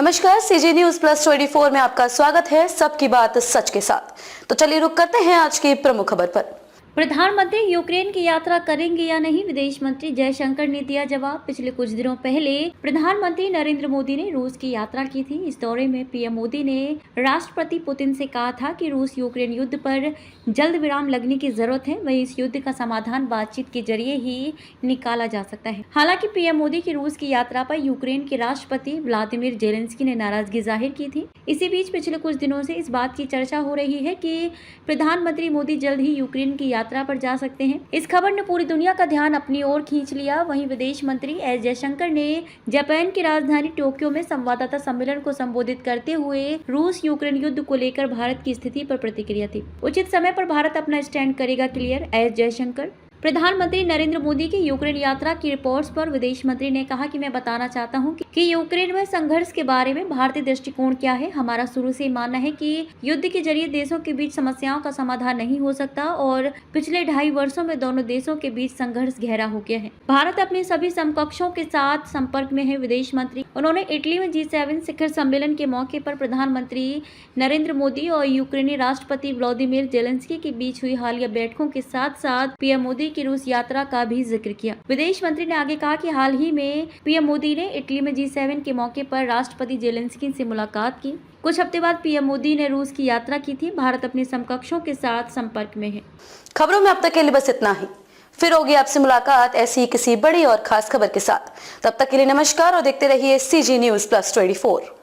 नमस्कार, CG news plus 24 में आपका स्वागत है। सबकी बात सच के साथ। तो चलिए रुक करते हैं आज की प्रमुख खबर पर। प्रधानमंत्री यूक्रेन की यात्रा करेंगे या नहीं, विदेश मंत्री जयशंकर ने दिया जवाब। पिछले कुछ दिनों पहले प्रधानमंत्री नरेंद्र मोदी ने रूस की यात्रा की थी। इस दौरे में पीएम मोदी ने राष्ट्रपति पुतिन से कहा था कि रूस यूक्रेन युद्ध पर जल्द विराम लगने की जरूरत है। वहीं इस युद्ध का समाधान बातचीत के जरिए ही निकाला जा सकता है। हालांकि पीएम मोदी की रूस की यात्रा पर यूक्रेन के राष्ट्रपति व्लादिमीर जेलेंस्की ने नाराजगी जाहिर की थी। इसी बीच पिछले कुछ दिनों से इस बात की चर्चा हो रही है कि प्रधानमंत्री मोदी जल्द ही यूक्रेन की यात्रा पर जा सकते हैं। इस खबर ने पूरी दुनिया का ध्यान अपनी ओर खींच लिया। वहीं विदेश मंत्री एस जयशंकर ने जापान की राजधानी टोक्यो में संवाददाता सम्मेलन को संबोधित करते हुए रूस यूक्रेन युद्ध को लेकर भारत की स्थिति पर प्रतिक्रिया दी। उचित समय पर भारत अपना स्टैंड करेगा क्लियर, एस जयशंकर। प्रधानमंत्री नरेंद्र मोदी की यूक्रेन यात्रा की रिपोर्ट्स पर विदेश मंत्री ने कहा कि मैं बताना चाहता हूं कि यूक्रेन में संघर्ष के बारे में भारतीय दृष्टिकोण क्या है। हमारा शुरू से मानना है कि युद्ध के जरिए देशों के बीच समस्याओं का समाधान नहीं हो सकता और पिछले 2.5 वर्षों में दोनों देशों के बीच संघर्ष गहरा हो गया है। भारत अपने सभी समकक्षों के साथ संपर्क में है, विदेश मंत्री। उन्होंने इटली में G7 शिखर सम्मेलन के मौके पर प्रधानमंत्री नरेंद्र मोदी और यूक्रेनी राष्ट्रपति व्लादिमीर जेलेंस्की के बीच हुई हालिया बैठकों के साथ साथ पीएम मोदी की रूस यात्रा का भी जिक्र किया। विदेश मंत्री ने आगे कहा कि हाल ही में पीएम मोदी ने इटली में G7 के मौके पर राष्ट्रपति जेलेंस्की से मुलाकात की। कुछ हफ्ते बाद पीएम मोदी ने रूस की यात्रा की थी। भारत अपने समकक्षों के साथ संपर्क में है। खबरों में अब तक के लिए बस इतना ही। फिर होगी आपसे मुलाकात ऐसी किसी बड़ी और खास खबर के साथ। तब तक के लिए नमस्कार और देखते रहिए सीजी न्यूज प्लस 24।